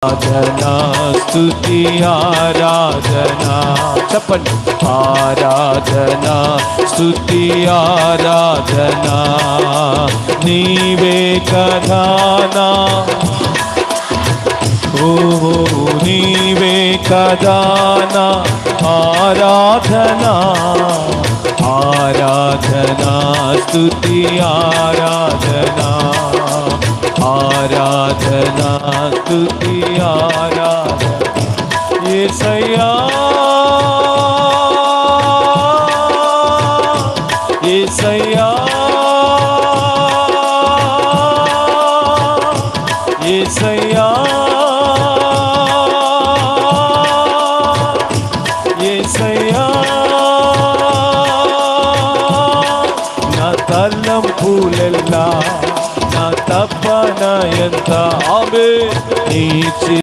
ఆరాధనా స్తుతి ఆరాధనా చెప్పండి ఆరాధనా స్తుతి ఆరాధనా నీవే కదా నా ఓ నీవే కదా నా ఆరాధనా ఆరాధనా స్తుతి ఆరాధనా ఆరాధనా స్తుతి ఆరాధనా యేసయ్యా యేసయ్యా యేసయ్యా యేసయ్యా నా తలంపులెల్లా నా తపన ఎంత ఆమె నీ